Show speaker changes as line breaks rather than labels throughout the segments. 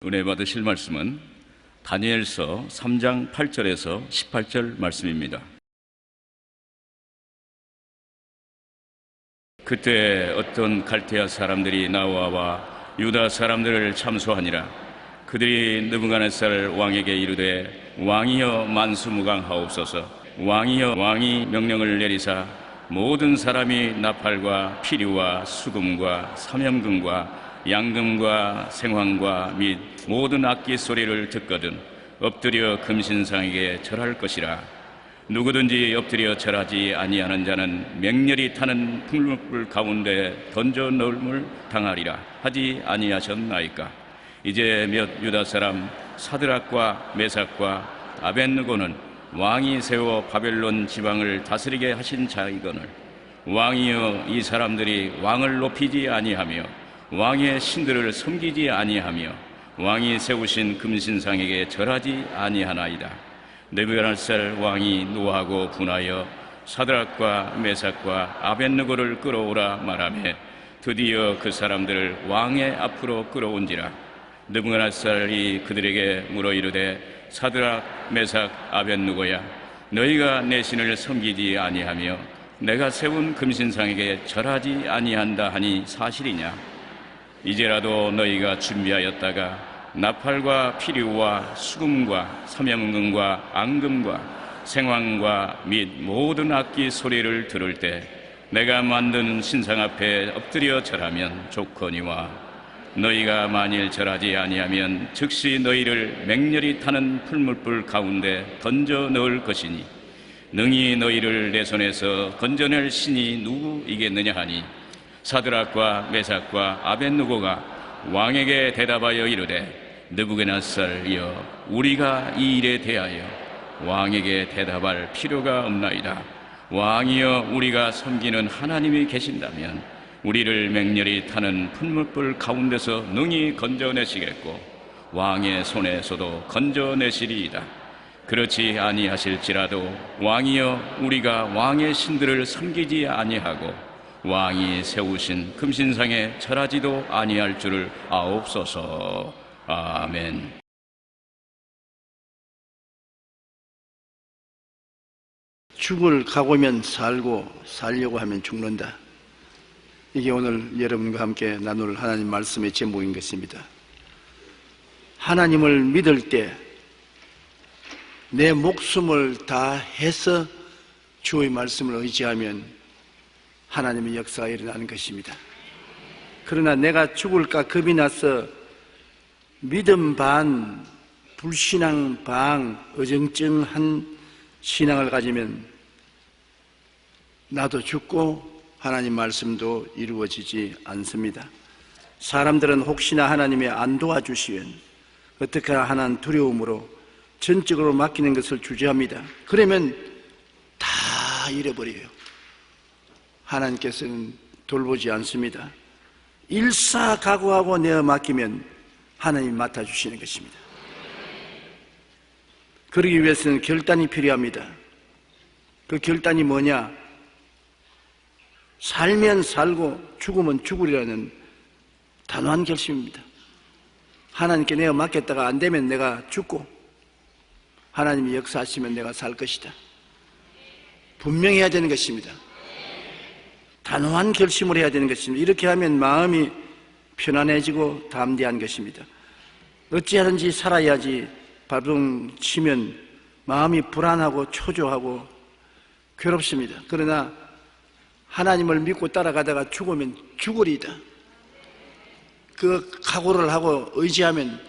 은혜 받으실 말씀은 다니엘서 3장 8절에서 18절 말씀입니다. 그때 어떤 갈대아 사람들이 나와와 유다 사람들을 참소하니라. 그들이 느부갓네살 왕에게 이르되 왕이여 만수무강하옵소서. 왕이여 왕이 명령을 내리사 모든 사람이 나팔과 피류와 수금과 삼염금과 양금과 생황과 및 모든 악기 소리를 듣거든 엎드려 금신상에게 절할 것이라. 누구든지 엎드려 절하지 아니하는 자는 맹렬히 타는 풀무불 가운데 던져 넣음을 당하리라 하지 아니하셨나이까. 이제 몇 유다 사람 사드락과 메삭과 아벳느고는 왕이 세워 바벨론 지방을 다스리게 하신 자이거늘 왕이여 이 사람들이 왕을 높이지 아니하며 왕의 신들을 섬기지 아니하며 왕이 세우신 금신상에게 절하지 아니하나이다. 느부갓네살 왕이 노하고 분하여 사드락과 메삭과 아벳느고를 끌어오라 말하며 드디어 그 사람들을 왕의 앞으로 끌어온지라. 느부갓네살이 그들에게 물어 이르되 사드락 메삭 아벳느고야 너희가 내 신을 섬기지 아니하며 내가 세운 금신상에게 절하지 아니한다 하니 사실이냐? 이제라도 너희가 준비하였다가 나팔과 피류와 수금과 삼염금과 앙금과 생황과 및 모든 악기 소리를 들을 때 내가 만든 신상 앞에 엎드려 절하면 좋거니와 너희가 만일 절하지 아니하면 즉시 너희를 맹렬히 타는 풀무불 가운데 던져 넣을 것이니 능히 너희를 내 손에서 건져낼 신이 누구이겠느냐 하니 사드락과 메삭과 아벳느고가 왕에게 대답하여 이르되 느부갓네살이여 우리가 이 일에 대하여 왕에게 대답할 필요가 없나이다. 왕이여 우리가 섬기는 하나님이 계신다면 우리를 맹렬히 타는 풀무불 가운데서 능히 건져내시겠고 왕의 손에서도 건져내시리이다. 그렇지 아니하실지라도 왕이여 우리가 왕의 신들을 섬기지 아니하고 왕이 세우신 금신상에 절하지도 아니할 줄을 아옵소서. 아멘.
죽을 각오면 살고 살려고 하면 죽는다. 이게 오늘 여러분과 함께 나눌 하나님 말씀의 제목인 것입니다. 하나님을 믿을 때 내 목숨을 다해서 주의 말씀을 의지하면 하나님의 역사가 일어나는 것입니다. 그러나 내가 죽을까 겁이 나서 믿음 반, 불신앙 반, 어정쩡한 신앙을 가지면 나도 죽고 하나님 말씀도 이루어지지 않습니다. 사람들은 혹시나 하나님이 안 도와주시면 어떻게 하나는 두려움으로 전적으로 맡기는 것을 주저합니다. 그러면 다 잃어버려요. 하나님께서는 돌보지 않습니다. 일사각오하고 내어 맡기면 하나님이 맡아주시는 것입니다. 그러기 위해서는 결단이 필요합니다. 그 결단이 뭐냐? 살면 살고 죽으면 죽으리라는 단호한 결심입니다. 하나님께 내어 맡겼다가 안 되면 내가 죽고 하나님이 역사하시면 내가 살 것이다. 분명히 해야 되는 것입니다. 단호한 결심을 해야 되는 것입니다. 이렇게 하면 마음이 편안해지고 담대한 것입니다. 어찌하든지 살아야지 발버둥 치면 마음이 불안하고 초조하고 괴롭습니다. 그러나 하나님을 믿고 따라가다가 죽으면 죽으리다. 그 각오를 하고 의지하면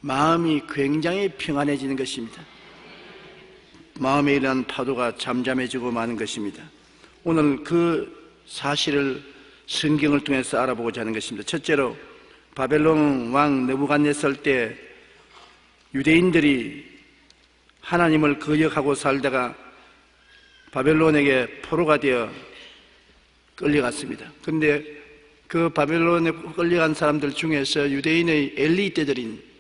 마음이 굉장히 평안해지는 것입니다. 마음에 일어난 파도가 잠잠해지고 마는 것입니다. 오늘 그 사실을 성경을 통해서 알아보고자 하는 것입니다. 첫째로 바벨론 왕 느부갓네살 때 유대인들이 하나님을 거역하고 살다가 바벨론에게 포로가 되어 끌려갔습니다. 그런데 그 바벨론에 끌려간 사람들 중에서 유대인의 엘리트들인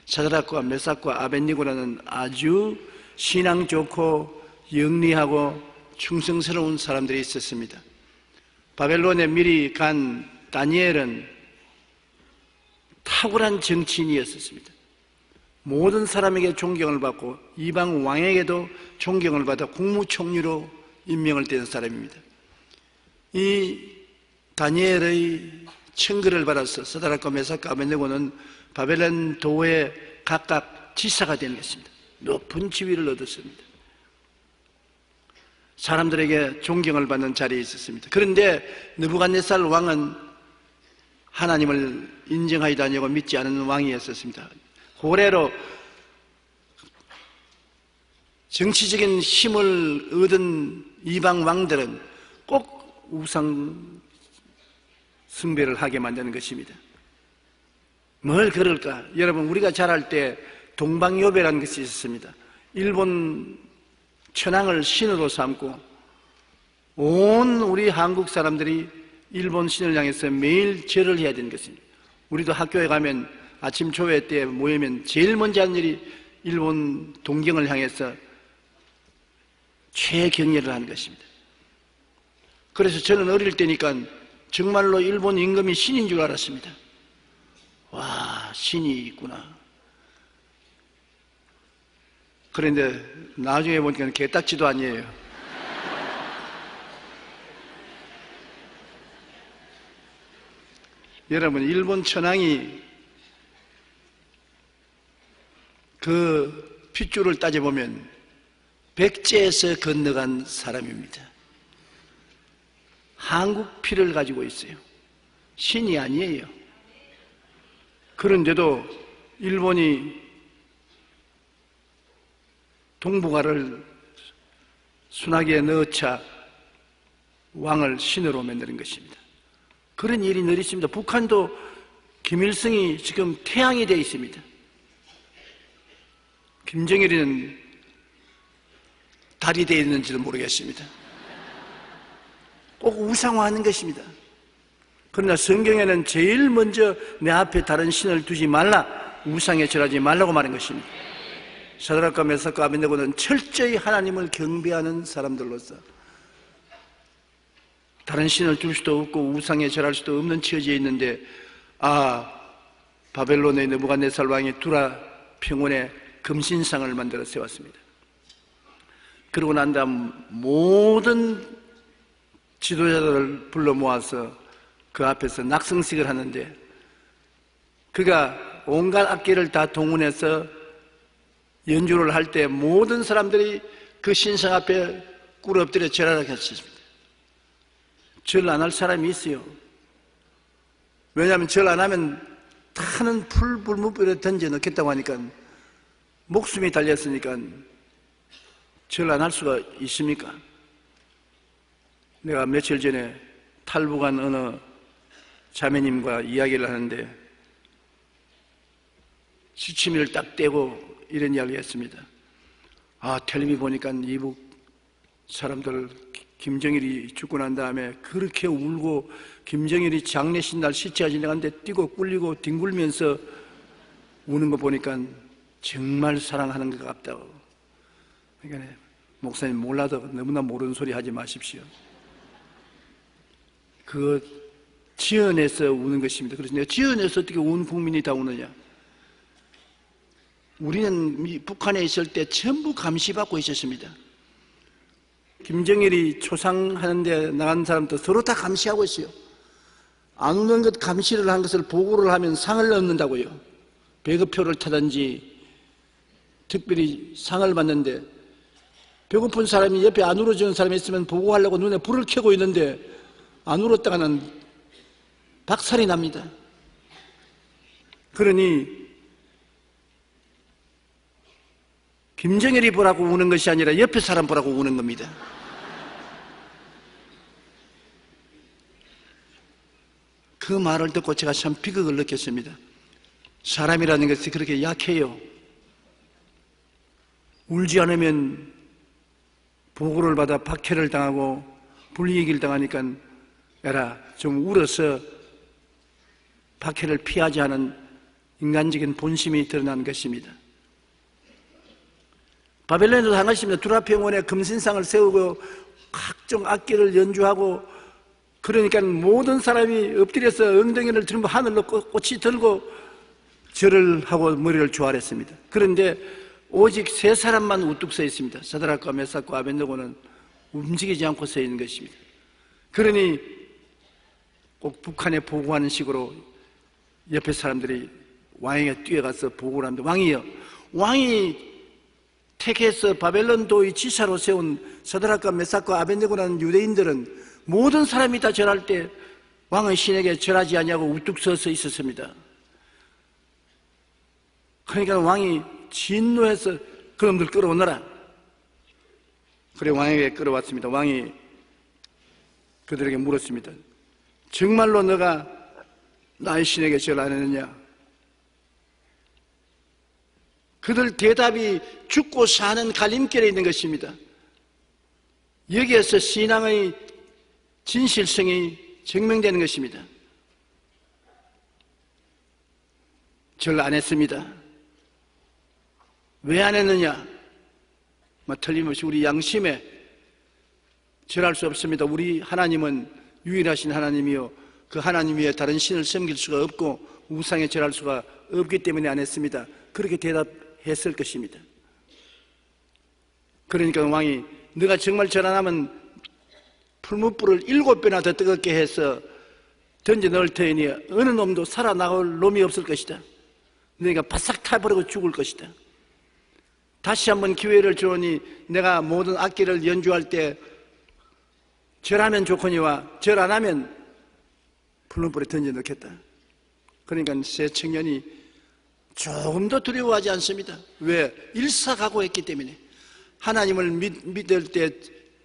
사드락과 메삭과 아벳느고라는 아주 신앙 좋고 영리하고 충성스러운 사람들이 있었습니다. 바벨론에 미리 간 다니엘은 탁월한 정치인이었습니다. 모든 사람에게 존경을 받고 이방 왕에게도 존경을 받아 국무총리로 임명을 된 사람입니다. 이 다니엘의 청구를 받아서 서다락과 메삭과 아벤네고는 바벨론 도에 각각 지사가 되는 것입니다. 높은 지위를 얻었습니다. 사람들에게 존경을 받는 자리에 있었습니다. 그런데 느부갓네살 왕은 하나님을 인정하지도 아니하고 믿지 않은 왕이었습니다. 고래로 정치적인 힘을 얻은 이방 왕들은 꼭 우상 숭배를 하게 만드는 것입니다. 뭘 그럴까? 여러분, 우리가 자랄 때 동방요배라는 것이 있었습니다. 일본 천황을 신으로 삼고 온 우리 한국 사람들이 일본 신을 향해서 매일 절을 해야 되는 것입니다. 우리도 학교에 가면 아침 조회 때 모이면 제일 먼저 하는 일이 일본 동경을 향해서 최경례를 하는 것입니다. 그래서 저는 어릴 때니까 정말로 일본 임금이 신인 줄 알았습니다. 와, 신이 있구나. 그런데 나중에 보니까 개딱지도 아니에요. 여러분, 일본 천황이 그 핏줄을 따져보면 백제에서 건너간 사람입니다. 한국 피를 가지고 있어요. 신이 아니에요. 그런데도 일본이 동북아를 순하게 넣어차 왕을 신으로 만드는 것입니다. 그런 일이 늘 있습니다. 북한도 김일성이 지금 태양이 되어 있습니다. 김정일이는 달이 되어 있는지도 모르겠습니다. 꼭 우상화하는 것입니다. 그러나 성경에는 제일 먼저 내 앞에 다른 신을 두지 말라, 우상에 절하지 말라고 말한 것입니다. 사드락과 메삭과 아벤네고는 철저히 하나님을 경배하는 사람들로서 다른 신을 둘 수도 없고 우상에 절할 수도 없는 처지에 있는데, 바벨론의 느부갓네살 왕이 두라 평원에 금신상을 만들어 세웠습니다. 그러고 난 다음 모든 지도자들을 불러 모아서 그 앞에서 낙성식을 하는데, 그가 온갖 악기를 다 동원해서 연주를 할 때 모든 사람들이 그 신상 앞에 꿇어 엎드려 절하라고 했습니다. 절 안 할 사람이 있어요. 왜냐하면 절 안 하면 타는 불물불에 던져 넣겠다고 하니까, 목숨이 달렸으니까 절 안 할 수가 있습니까? 내가 며칠 전에 탈북한 어느 자매님과 이야기를 하는데 시치미를 딱 떼고 이런 이야기를 했습니다. 텔레비 보니까 이북 사람들 김정일이 죽고 난 다음에 그렇게 울고 김정일이 장례식 날 시체가 지나가는데 뛰고 꿀리고 뒹굴면서 우는 거 보니까 정말 사랑하는 것 같다고. 그러니까 목사님, 몰라도 너무나 모르는 소리 하지 마십시오. 그 지연해서 우는 것입니다. 그래서 내가 지연해서 어떻게 온 국민이 다 우느냐? 우리는 북한에 있을 때 전부 감시받고 있었습니다. 김정일이 초상하는데 나간 사람도 서로 다 감시하고 있어요. 안 우는 것 감시를 한 것을 보고를 하면 상을 얻는다고요. 배급표를 타든지 특별히 상을 받는데, 배고픈 사람이 옆에 안 울어주는 사람이 있으면 보고하려고 눈에 불을 켜고 있는데 안 울었다가는 박살이 납니다. 그러니 김정일이 보라고 우는 것이 아니라 옆에 사람 보라고 우는 겁니다. 그 말을 듣고 제가 참 비극을 느꼈습니다. 사람이라는 것이 그렇게 약해요. 울지 않으면 보고를 받아 박해를 당하고 불이익을 당하니까 에라 좀 울어서 박해를 피하지 않은 인간적인 본심이 드러난 것입니다. 바벨론에도 한 것입니다. 두라 평원에 금신상을 세우고 각종 악기를 연주하고, 그러니까 모든 사람이 엎드려서 엉덩이를 들고 하늘로 꽃이 들고 절을 하고 머리를 조아렸습니다. 그런데 오직 세 사람만 우뚝 서 있습니다. 사드락과 메삭과 아벳느고는 움직이지 않고 서 있는 것입니다. 그러니 꼭 북한에 보고하는 식으로 옆에 사람들이 왕에게 뛰어가서 보고를 합니다. 왕이여, 왕이 택해서 바벨론 도의 지사로 세운 사드락과 메삭과 아벳느고라는 유대인들은 모든 사람이 다 절할 때 왕의 신에게 절하지 아니하고 우뚝 서서 있었습니다. 그러니까 왕이 진노해서 그놈들 끌어오너라. 그래 왕에게 끌어왔습니다. 왕이 그들에게 물었습니다. 정말로 너가 나의 신에게 절 안 했느냐? 그들 대답이 죽고 사는 갈림길에 있는 것입니다. 여기에서 신앙의 진실성이 증명되는 것입니다. 절 안 했습니다. 왜 안 했느냐? 틀림없이 우리 양심에 절할 수 없습니다. 우리 하나님은 유일하신 하나님이요, 그 하나님 위에 다른 신을 섬길 수가 없고 우상에 절할 수가 없기 때문에 안 했습니다. 그렇게 대답했을 것입니다. 그러니까 왕이 네가 정말 절 안 하면 풀무불을 7배나 더 뜨겁게 해서 던져 넣을 터이니 어느 놈도 살아나올 놈이 없을 것이다. 너희가 바싹 타버리고 죽을 것이다. 다시 한번 기회를 주오니 내가 모든 악기를 연주할 때 절하면 좋거니와 절 안 하면 풀무불에 던져 넣겠다. 그러니까 세 청년이 조금도 두려워하지 않습니다. 왜? 일사각오했기 때문에. 하나님을 믿을 때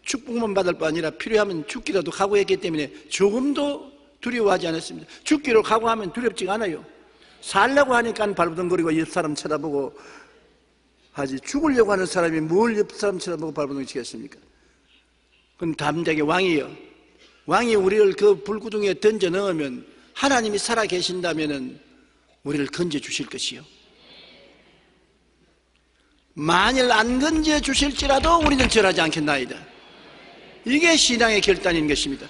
축복만 받을 뿐 아니라 필요하면 죽기라도 각오했기 때문에 조금도 두려워하지 않았습니다. 죽기로 각오하면 두렵지가 않아요. 살려고 하니까 발부둥거리고 옆 사람 쳐다보고 하지, 죽으려고 하는 사람이 뭘 옆 사람 쳐다보고 발부둥 치겠습니까? 그럼 담대하게 왕이여, 왕이 우리를 그 불구덩이에 던져 넣으면 하나님이 살아 계신다면 우리를 건져 주실 것이요, 만일 안 건져 주실지라도 우리는 절하지 않겠나이다. 이게 신앙의 결단인 것입니다.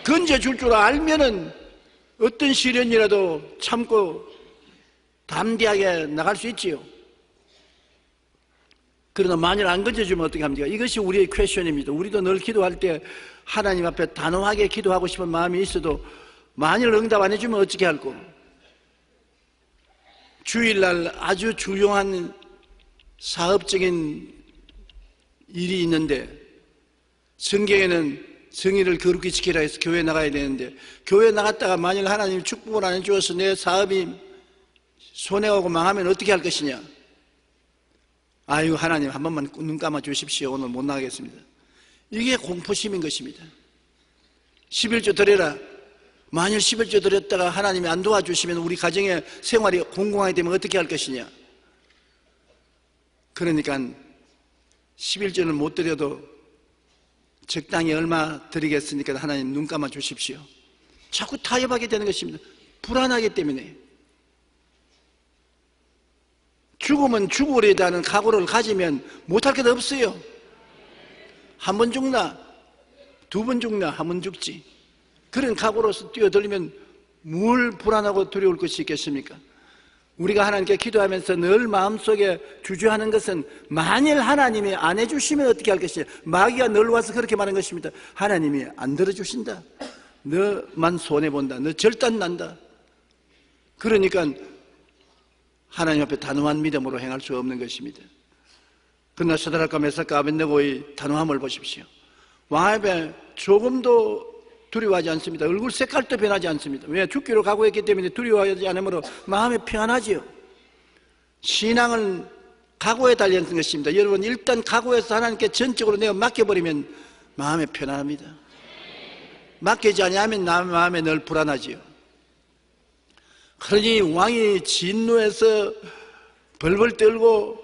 건져 줄 줄 알면은 어떤 시련이라도 참고 담대하게 나갈 수 있지요. 그러나 만일 안 건져주면 어떻게 합니까? 이것이 우리의 퀘션입니다. 우리도 늘 기도할 때 하나님 앞에 단호하게 기도하고 싶은 마음이 있어도 만일 응답 안 해주면 어떻게 할꼬? 주일날 아주 중요한 사업적인 일이 있는데 성경에는 성의를 거룩히 지키라 해서 교회 나가야 되는데 교회 나갔다가 만일 하나님이 축복을 안 해주어서 내 사업이 손해가고 망하면 어떻게 할 것이냐? 아이고 하나님 한 번만 눈 감아 주십시오. 오늘 못 나가겠습니다. 이게 공포심인 것입니다. 11조 드려라. 만일 11조 드렸다가 하나님이 안 도와주시면 우리 가정의 생활이 공공하게 되면 어떻게 할 것이냐? 그러니까 11조는 못 드려도 적당히 얼마 드리겠으니까 하나님 눈 감아 주십시오. 자꾸 타협하게 되는 것입니다. 불안하기 때문에. 죽으면 죽으리다는 각오를 가지면 못할 것 없어요. 한 번 죽나, 두 번 죽나, 한 번 죽지. 그런 각오로서 뛰어들면 뭘 불안하고 두려울 것이 있겠습니까? 우리가 하나님께 기도하면서 늘 마음속에 주저하는 것은 만일 하나님이 안 해주시면 어떻게 할 것이냐. 마귀가 늘 와서 그렇게 말하는 것입니다. 하나님이 안 들어주신다. 너만 손해본다. 너 절단난다. 그러니까 하나님 앞에 단호한 믿음으로 행할 수 없는 것입니다. 그러나 사드락과 메삭과 아벳느고의 단호함을 보십시오. 왕 앞에 조금도 두려워하지 않습니다. 얼굴 색깔도 변하지 않습니다. 왜? 죽기로 각오했기 때문에 두려워하지 않으므로 마음이 평안하지요. 신앙은 각오에 달려있는 것입니다. 여러분 일단 각오해서 하나님께 전적으로 내가 맡겨버리면 마음이 편안합니다. 맡기지 않으면 나 마음에 늘 불안하지요. 그러니 왕이 진노해서 벌벌 떨고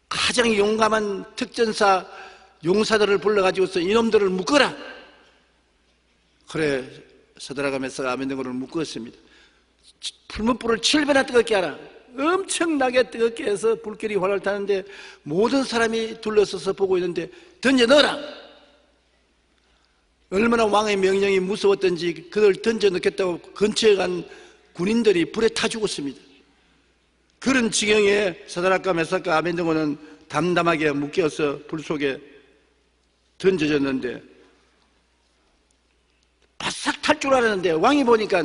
가장 용감한 특전사 용사들을 불러가지고서 이놈들을 묶어라. 그래 사드락과 메삭과 아벳느고를 묶었습니다. 풀무불을 7배나 뜨겁게 하라. 엄청나게 뜨겁게 해서 불길이 활활 타는데 모든 사람이 둘러서서 보고 있는데 던져 넣어라. 얼마나 왕의 명령이 무서웠던지 그걸 던져 넣겠다고 근처에 간 군인들이 불에 타 죽었습니다. 그런 지경에 사드락과 메삭과 아벤느고는 담담하게 묶여서 불 속에 던져졌는데 바싹 탈 줄 알았는데 왕이 보니까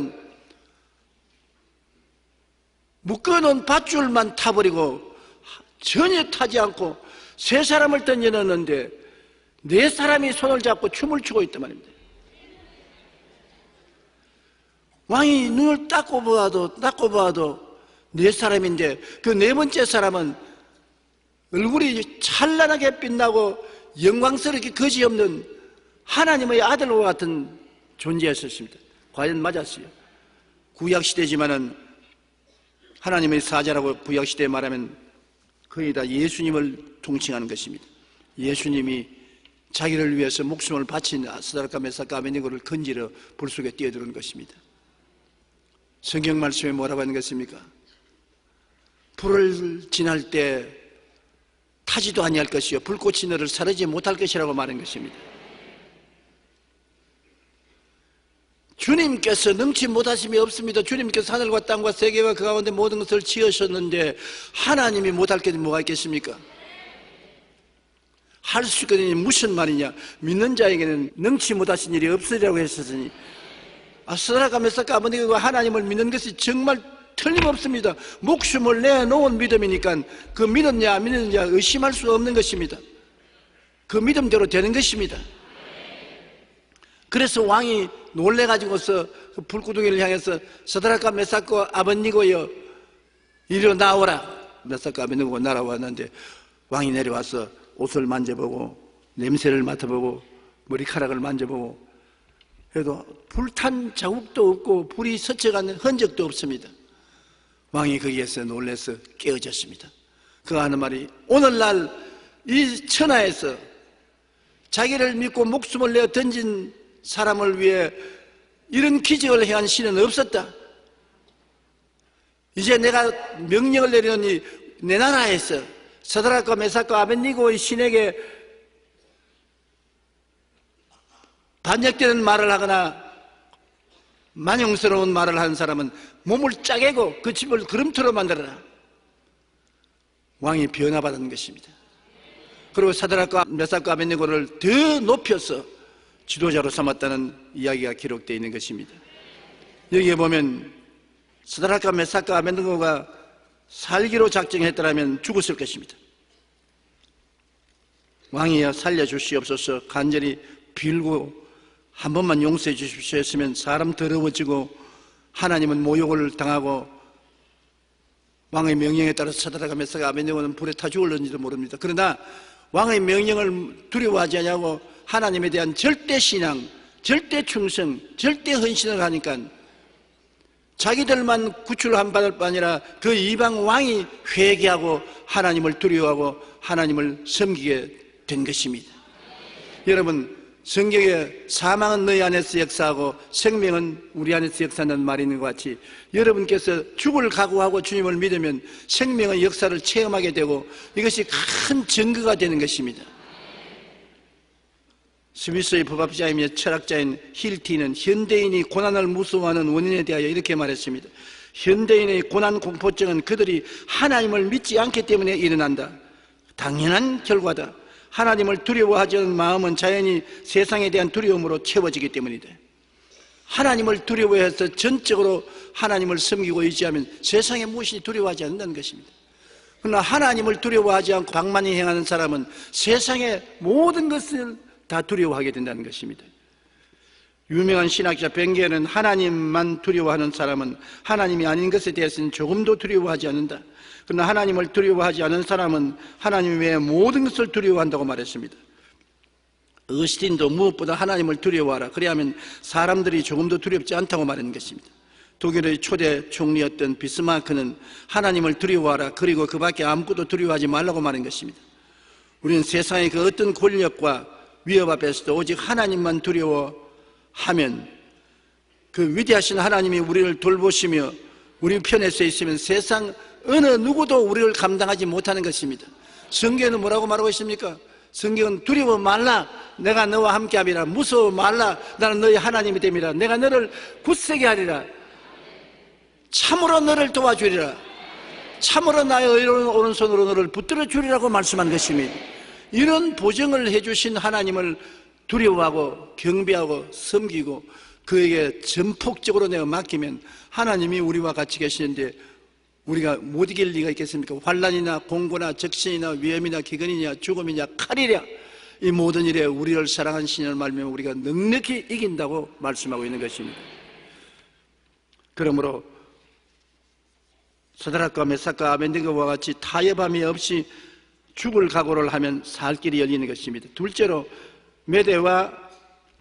묶어놓은 밧줄만 타버리고 전혀 타지 않고 세 사람을 던져 넣었는데 네 사람이 손을 잡고 춤을 추고 있단 말입니다. 왕이 눈을 닦고 보아도 네 사람인데 그 네 번째 사람은 얼굴이 찬란하게 빛나고 영광스럽게 거지없는 하나님의 아들과 같은 존재였습니다. 과연 맞았어요. 구약시대지만은 하나님의 사자라고 구약시대에 말하면 거의 다 예수님을 통칭하는 것입니다. 예수님이 자기를 위해서 목숨을 바친 사드락과 메삭과 아벤느고를 건지러 불 속에 뛰어드는 것입니다. 성경 말씀에 뭐라고 하는 것입니까? 불을 지날 때 타지도 아니할 것이요 불꽃이 너를 사르지 못할 것이라고 말한 것입니다. 주님께서 능치 못하심이 없습니다. 주님께서 하늘과 땅과 세계와 그 가운데 모든 것을 지으셨는데 하나님이 못할 게 뭐가 있겠습니까? 할 수 있거든요. 무슨 말이냐? 믿는 자에게는 능치 못하신 일이 없으리라고 했으니 사드락과 메삭과 아벤느고가 하나님을 믿는 것이 정말 틀림없습니다. 목숨을 내놓은 믿음이니까 그 믿었냐 안 믿었냐 의심할 수 없는 것입니다. 그 믿음대로 되는 것입니다. 그래서 왕이 놀래가지고서 그 불구덩이를 향해서 사드락과 메삭과 아벤느고여 이리로 나오라. 메삭과 아벤느고가 날아왔는데 왕이 내려와서 옷을 만져보고 냄새를 맡아보고 머리카락을 만져보고 해도 불탄 자국도 없고 불이 스쳐가는 흔적도 없습니다. 왕이 거기에서 놀라서 깨어졌습니다. 그가 하는 말이 오늘날 이 천하에서 자기를 믿고 목숨을 내어 던진 사람을 위해 이런 기적을 행한 신은 없었다. 이제 내가 명령을 내리노니 내 나라에서 사드락과 메삭과 아벤느고의 신에게 반역되는 말을 하거나 만용스러운 말을 하는 사람은 몸을 짜개고 그 집을 그림터로 만들어라. 왕이 변화받은 것입니다. 그리고 사드락과 메삭과 아벤느고를 더 높여서 지도자로 삼았다는 이야기가 기록되어 있는 것입니다. 여기에 보면 사드락과 메삭과 아벤느고가 살기로 작정했더라면 죽었을 것입니다. 왕이여 살려주시옵소서 간절히 빌고 한 번만 용서해 주십시오 했으면 사람 더러워지고 하나님은 모욕을 당하고 왕의 명령에 따라서 사드락과 메삭과 아벤느고는 불에 타 죽을는지도 모릅니다. 그러나 왕의 명령을 두려워하지 않냐고 하나님에 대한 절대 신앙, 절대 충성, 절대 헌신을 하니까 자기들만 구출한 받을 뿐 아니라 그 이방 왕이 회개하고 하나님을 두려워하고 하나님을 섬기게 된 것입니다. 여러분, 성경에 사망은 너희 안에서 역사하고 생명은 우리 안에서 역사한다는 말이 있는 것 같이 여러분께서 죽을 각오하고 주님을 믿으면 생명의 역사를 체험하게 되고 이것이 큰 증거가 되는 것입니다. 스위스의 법학자이며 철학자인 힐티는 현대인이 고난을 무서워하는 원인에 대하여 이렇게 말했습니다. 현대인의 고난 공포증은 그들이 하나님을 믿지 않기 때문에 일어난다. 당연한 결과다. 하나님을 두려워하지 않는 마음은 자연히 세상에 대한 두려움으로 채워지기 때문이다. 하나님을 두려워해서 전적으로 하나님을 섬기고 의지하면 세상에 무엇이 두려워하지 않는다는 것입니다. 그러나 하나님을 두려워하지 않고 방만히 행하는 사람은 세상의 모든 것을 다 두려워하게 된다는 것입니다. 유명한 신학자 벵게는 하나님만 두려워하는 사람은 하나님이 아닌 것에 대해서는 조금도 두려워하지 않는다. 그러나 하나님을 두려워하지 않는 사람은 하나님 외에 모든 것을 두려워한다고 말했습니다. 어스틴도 무엇보다 하나님을 두려워하라. 그래야만 사람들이 조금도 두렵지 않다고 말하는 것입니다. 독일의 초대 총리였던 비스마르크는 하나님을 두려워하라. 그리고 그 밖에 아무것도 두려워하지 말라고 말한 것입니다. 우리는 세상의 그 어떤 권력과 위협 앞에서도 오직 하나님만 두려워하면 그 위대하신 하나님이 우리를 돌보시며 우리 편에 서 있으면 세상 어느 누구도 우리를 감당하지 못하는 것입니다. 성경에는 뭐라고 말하고 있습니까? 성경은 두려워 말라. 내가 너와 함께함이라. 무서워 말라. 나는 너희 하나님이 됨이라. 내가 너를 굳세게 하리라. 참으로 너를 도와주리라. 참으로 나의 의로운 오른손으로 너를 붙들어 주리라고 말씀한 것입니다. 이런 보증을 해주신 하나님을 두려워하고 경배하고 섬기고 그에게 전폭적으로 내가 맡기면 하나님이 우리와 같이 계시는데 우리가 못 이길 리가 있겠습니까? 환난이나 공고나 적신이나 위험이나 기근이냐 죽음이냐 칼이랴 이 모든 일에 우리를 사랑한 신을 말미암아 우리가 넉넉히 이긴다고 말씀하고 있는 것입니다. 그러므로 사드락과 메삭과 아벤느고와 같이 타협함이 없이 죽을 각오를 하면 살 길이 열리는 것입니다. 둘째로 메대와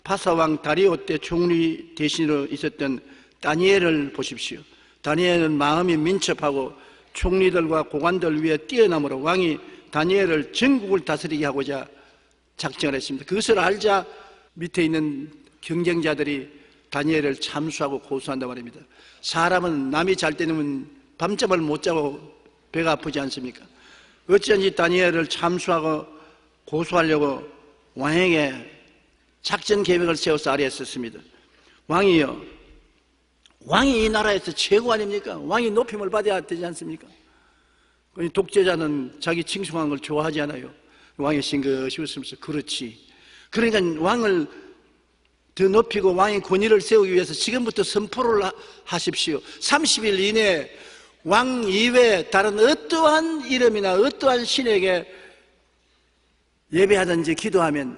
바사왕 다리오 때 총리 대신으로 있었던 다니엘을 보십시오. 다니엘은 마음이 민첩하고 총리들과 고관들 위에 뛰어남으로 왕이 다니엘을 전국을 다스리게 하고자 작정을 했습니다. 그것을 알자 밑에 있는 경쟁자들이 다니엘을 참수하고 고소한단 말입니다. 사람은 남이 잘 때는 밤잠을 못 자고 배가 아프지 않습니까? 어찌한지 다니엘을 참수하고 고소하려고 왕에게 작전 계획을 세워서 아뢰었습니다. 왕이요, 왕이 이 나라에서 최고 아닙니까? 왕이 높임을 받아야 되지 않습니까? 독재자는 자기 칭송한 걸 좋아하지 않아요. 왕이 싱긋이 웃으면서 그렇지. 그러니까 왕을 더 높이고 왕의 권위를 세우기 위해서 지금부터 선포를 하십시오. 30일 이내에 왕 이외에 다른 어떠한 이름이나 어떠한 신에게 예배하든지 기도하면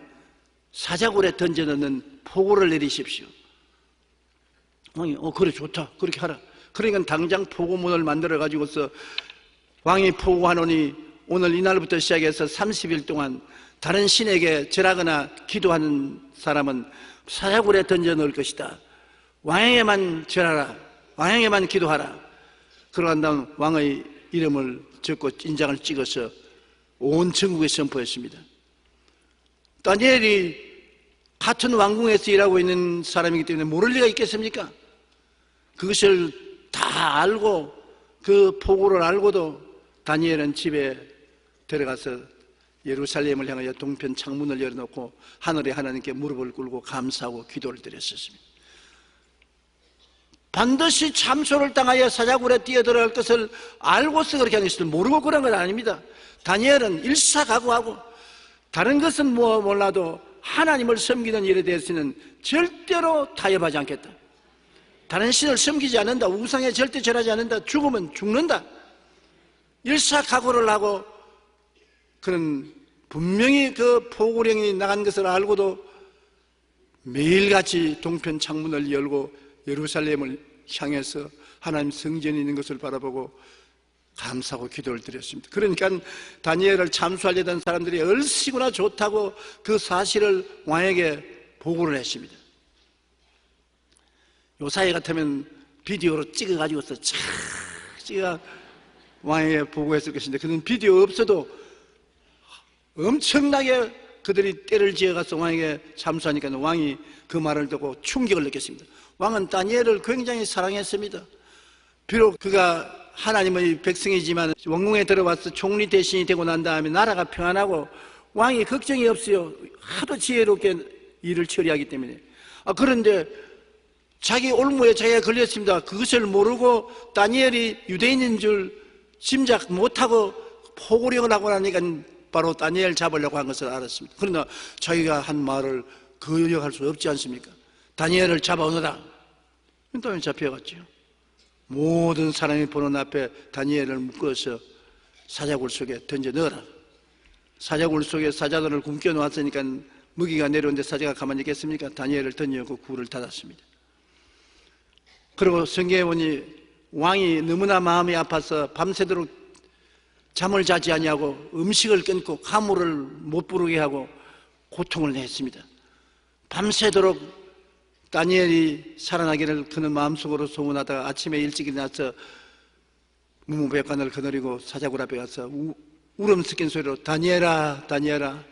사자굴에 던져넣는 포고를 내리십시오. 왕이 그래 좋다 그렇게 하라. 그러니까 당장 포고문을 만들어 가지고서 왕이 포고하노니 오늘 이날부터 시작해서 30일 동안 다른 신에게 절하거나 기도하는 사람은 사자굴에 던져 넣을 것이다. 왕에게만 절하라. 왕에게만 기도하라. 그러고 다음 왕의 이름을 적고 인장을 찍어서 온 전국에 선포했습니다. 다니엘이 같은 왕궁에서 일하고 있는 사람이기 때문에 모를 리가 있겠습니까? 그것을 다 알고 그 포고를 알고도 다니엘은 집에 들어가서 예루살렘을 향하여 동편 창문을 열어놓고 하늘의 하나님께 무릎을 꿇고 감사하고 기도를 드렸었습니다. 반드시 참소를 당하여 사자굴에 뛰어들어갈 것을 알고서 그렇게 하는 것을 모르고 그런 건 아닙니다. 다니엘은 일사각오하고 다른 것은 몰라도 하나님을 섬기는 일에 대해서는 절대로 타협하지 않겠다. 다른 신을 섬기지 않는다. 우상에 절대 절하지 않는다. 죽으면 죽는다. 일사각오를 하고 그는 분명히 그 포고령이 나간 것을 알고도 매일같이 동편 창문을 열고 예루살렘을 향해서 하나님 성전이 있는 것을 바라보고 감사하고 기도를 드렸습니다. 그러니까 다니엘을 참수하려던 사람들이 얼씨구나 좋다고 그 사실을 왕에게 보고를 했습니다. 요사이 같으면 비디오로 찍어가지고서 착 찍어 왕에게 보고했을 것인데 그는 비디오 없어도 엄청나게 그들이 때를 지어가서 왕에게 참수하니까 왕이 그 말을 듣고 충격을 느꼈습니다. 왕은 다니엘을 굉장히 사랑했습니다. 비록 그가 하나님의 백성이지만 왕궁에 들어와서 총리 대신이 되고 난 다음에 나라가 평안하고 왕이 걱정이 없어요. 하도 지혜롭게 일을 처리하기 때문에. 그런데 자기 올무에 자기가 걸렸습니다. 그것을 모르고 다니엘이 유대인인 줄 짐작 못하고 포고령을 하고 나니까 바로 다니엘 잡으려고 한 것을 알았습니다. 그러나 자기가 한 말을 거역할 수 없지 않습니까? 다니엘을 잡아오너라. 또 잡혀갔죠. 모든 사람이 보는 앞에 다니엘을 묶어서 사자굴 속에 던져 넣어라. 사자굴 속에 사자들을 굶겨 놓았으니까 먹이가 내려오는데 사자가 가만히 있겠습니까? 다니엘을 던져놓고 굴을 닫았습니다. 그리고 성경에 보니 왕이 너무나 마음이 아파서 밤새도록 잠을 자지 아니하고 음식을 끊고 가물을 못 부르게 하고 고통을 냈습니다. 밤새도록 다니엘이 살아나기를 그는 마음속으로 소원하다가 아침에 일찍 일어나서 무무백관을 거느리고 사자굴 앞에 가서 울음 섞인 소리로 다니엘아 다니엘아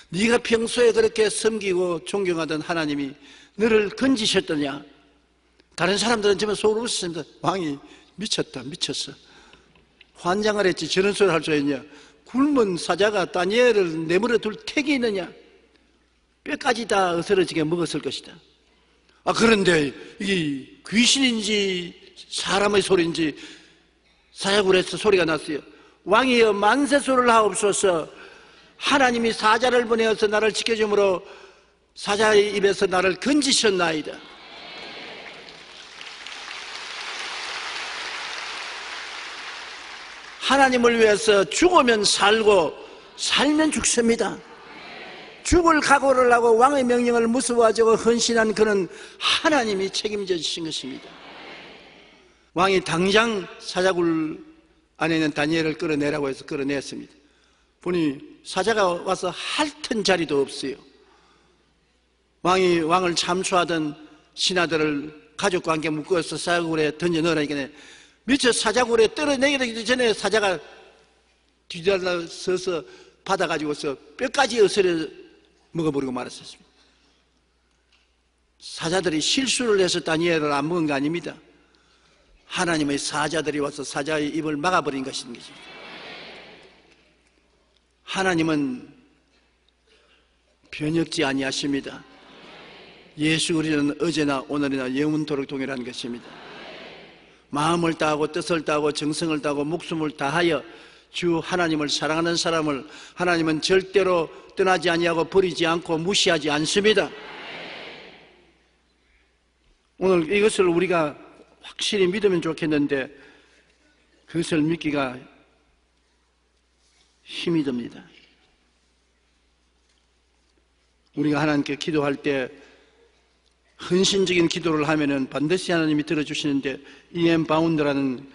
네가 평소에 그렇게 섬기고 존경하던 하나님이 너를 건지셨더냐. 다른 사람들은 정말 속으로 웃었습니다. 왕이 미쳤다 미쳤어. 환장을 했지 저런 소리를 할 수 있냐. 굶은 사자가 다니엘을 내버려 둘 택이 있느냐. 뼈까지 다 어스러지게 먹었을 것이다. 그런데 이게 귀신인지 사람의 소리인지 사자굴에서 소리가 났어요. 왕이여 만세소를 하옵소서. 하나님이 사자를 보내어서 나를 지켜주므로 사자의 입에서 나를 건지셨나이다. 하나님을 위해서 죽으면 살고 살면 죽습니다. 죽을 각오를 하고 왕의 명령을 무서워하고 헌신한 그는 하나님이 책임져 주신 것입니다. 왕이 당장 사자굴 안에 있는 다니엘을 끌어내라고 해서 끌어냈습니다. 보니 사자가 와서 핥은 자리도 없어요. 왕을 참수하던 신하들을 가족과 함께 묶어서 사자굴에 던져 넣으라니까 미처 사자굴에 떨어내기 전에 사자가 뒤달라 서서 받아가지고서 뼈까지 어스려 먹어버리고 말았습니다. 사자들이 실수를 해서 다니엘을 안 먹은 거 아닙니다. 하나님의 사자들이 와서 사자의 입을 막아버린 것입니다. 하나님은 변혁지 아니하십니다. 예수 그리스도는 어제나 오늘이나 영원토록 동일한 것입니다. 마음을 다하고 뜻을 다하고 정성을 다하고 목숨을 다하여 주 하나님을 사랑하는 사람을 하나님은 절대로 떠나지 아니하고 버리지 않고 무시하지 않습니다. 오늘 이것을 우리가 확실히 믿으면 좋겠는데 그것을 믿기가 힘이 듭니다. 우리가 하나님께 기도할 때 헌신적인 기도를 하면은 반드시 하나님이 들어주시는데 E.M. 바운드라는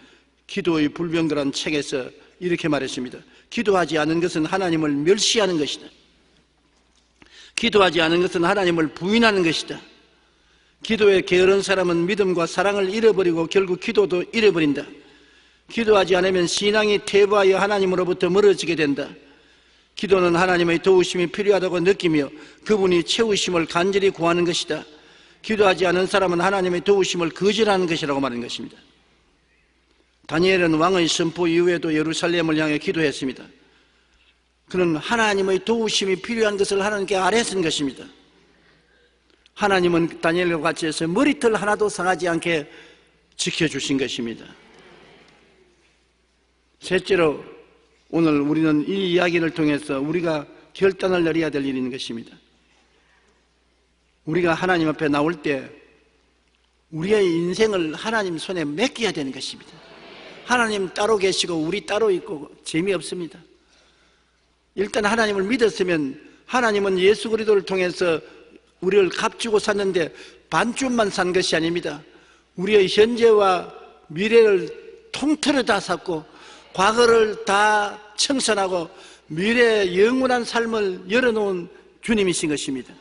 기도의 불병거라는 책에서 이렇게 말했습니다. 기도하지 않은 것은 하나님을 멸시하는 것이다. 기도하지 않은 것은 하나님을 부인하는 것이다. 기도에 게으른 사람은 믿음과 사랑을 잃어버리고 결국 기도도 잃어버린다. 기도하지 않으면 신앙이 퇴보하여 하나님으로부터 멀어지게 된다. 기도는 하나님의 도우심이 필요하다고 느끼며 그분이 채우심을 간절히 구하는 것이다. 기도하지 않은 사람은 하나님의 도우심을 거절하는 것이라고 말하는 것입니다. 다니엘은 왕의 선포 이후에도 예루살렘을 향해 기도했습니다. 그는 하나님의 도우심이 필요한 것을 하나님께 아뢰신 것입니다. 하나님은 다니엘과 같이 해서 머리털 하나도 상하지 않게 지켜주신 것입니다. 셋째로 오늘 우리는 이 이야기를 통해서 우리가 결단을 내려야 될 일이 있는 것입니다. 우리가 하나님 앞에 나올 때 우리의 인생을 하나님 손에 맡겨야 되는 것입니다. 하나님 따로 계시고 우리 따로 있고 재미없습니다. 일단 하나님을 믿었으면 하나님은 예수 그리스도를 통해서 우리를 값주고 샀는데 반쯤만 산 것이 아닙니다. 우리의 현재와 미래를 통틀어 다 샀고 과거를 다 청산하고 미래의 영원한 삶을 열어놓은 주님이신 것입니다.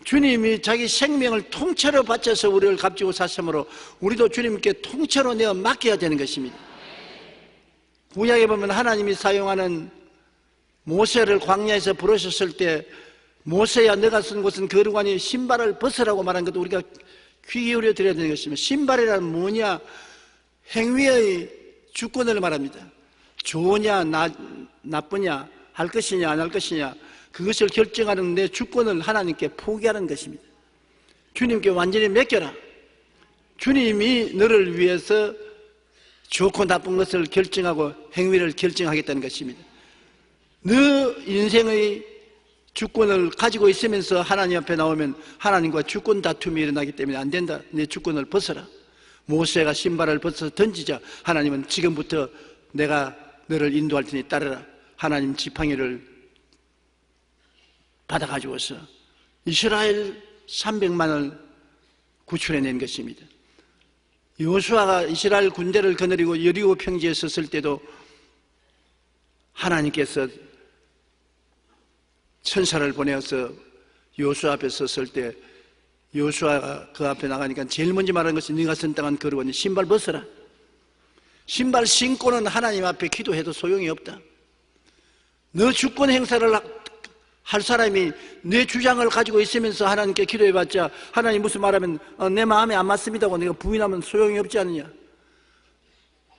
주님이 자기 생명을 통째로 바쳐서 우리를 값지고 샀으므로 우리도 주님께 통째로 내어 맡겨야 되는 것입니다. 구약에 보면 하나님이 사용하는 모세를 광야에서 부르셨을 때 모세야 너가 쓴 곳은 거룩하니 신발을 벗으라고 말한 것도 우리가 귀 기울여 드려야 되는 것입니다. 신발이란 뭐냐? 행위의 주권을 말합니다. 좋으냐 나쁘냐 할 것이냐 안 할 것이냐 그것을 결정하는 내 주권을 하나님께 포기하는 것입니다. 주님께 완전히 맡겨라. 주님이 너를 위해서 좋고 나쁜 것을 결정하고 행위를 결정하겠다는 것입니다. 너 인생의 주권을 가지고 있으면서 하나님 앞에 나오면 하나님과 주권 다툼이 일어나기 때문에 안 된다. 내 주권을 벗어라. 모세가 신발을 벗어서 던지자 하나님은 지금부터 내가 너를 인도할 테니 따르라. 하나님 지팡이를 받아가지고서 이스라엘 300만을 구출해낸 것입니다. 여호수아가 이스라엘 군대를 거느리고 여리고 평지에 섰을 때도 하나님께서 천사를 보내어서 여호수아 앞에 섰을 때 여호수아가 그 앞에 나가니까 제일 먼저 말한 것이 네가 선 땅은 거룩하니 신발 벗어라. 신발 신고는 하나님 앞에 기도해도 소용이 없다. 너 주권 행사를 할 사람이 내 주장을 가지고 있으면서 하나님께 기도해봤자 하나님 무슨 말하면 내 마음에 안 맞습니다고 내가 부인하면 소용이 없지 않느냐.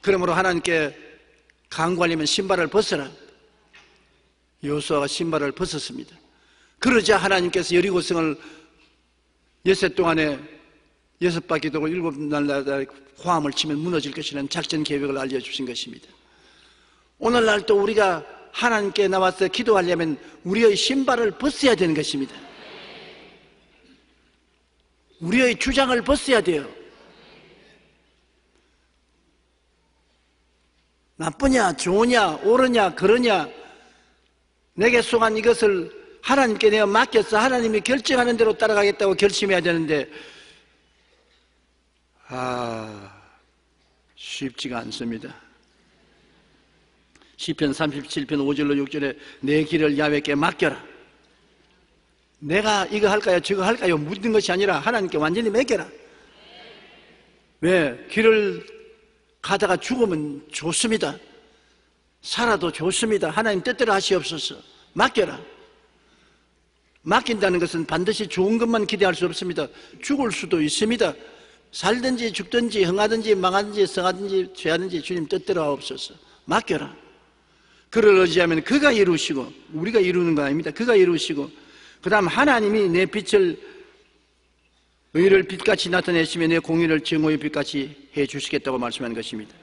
그러므로 하나님께 간구하려면 신발을 벗어라. 여호수아가 신발을 벗었습니다. 그러자 하나님께서 여리고성을 엿새 동안에 6바퀴 돌고 7날마다 호함을 치면 무너질 것이라는 작전 계획을 알려주신 것입니다. 오늘날 또 우리가 하나님께 나와서 기도하려면 우리의 신발을 벗어야 되는 것입니다. 우리의 주장을 벗어야 돼요. 나쁘냐, 좋으냐, 옳으냐, 그러냐, 내게 속한 이것을 하나님께 내가 맡겨서 하나님이 결정하는 대로 따라가겠다고 결심해야 되는데, 쉽지가 않습니다. 시편 37편 5절로 6절에 내 길을 야훼께 맡겨라. 내가 이거 할까요 저거 할까요 묻는 것이 아니라 하나님께 완전히 맡겨라. 왜? 길을 가다가 죽으면 좋습니다. 살아도 좋습니다. 하나님 뜻대로 하시옵소서. 맡겨라. 맡긴다는 것은 반드시 좋은 것만 기대할 수 없습니다. 죽을 수도 있습니다. 살든지 죽든지 흥하든지 망하든지 성하든지 죄하든지 주님 뜻대로 하옵소서. 맡겨라. 그를 의지하면 그가 이루시고, 우리가 이루는 거 아닙니다. 그가 이루시고, 그 다음 하나님이 내 빛을, 의를 빛같이 나타내시며 내 공의를 증오의 빛같이 해주시겠다고 말씀한 것입니다.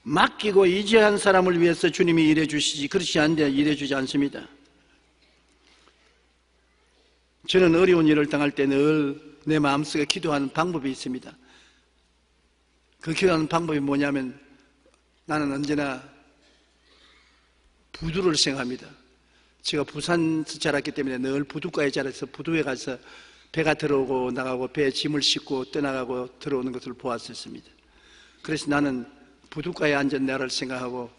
맡기고 의지한 사람을 위해서 주님이 일해주시지, 그렇지 않은데 일해주지 않습니다. 저는 어려운 일을 당할 때 늘 내 마음속에 기도하는 방법이 있습니다. 그 기도하는 방법이 뭐냐면, 나는 언제나 부두를 생각합니다. 제가 부산에서 자랐기 때문에 늘 부두가에 자라서 부두에 가서 배가 들어오고 나가고 배에 짐을 싣고 떠나가고 들어오는 것을 보았었습니다. 그래서 나는 부두가에 앉은 나를 생각하고,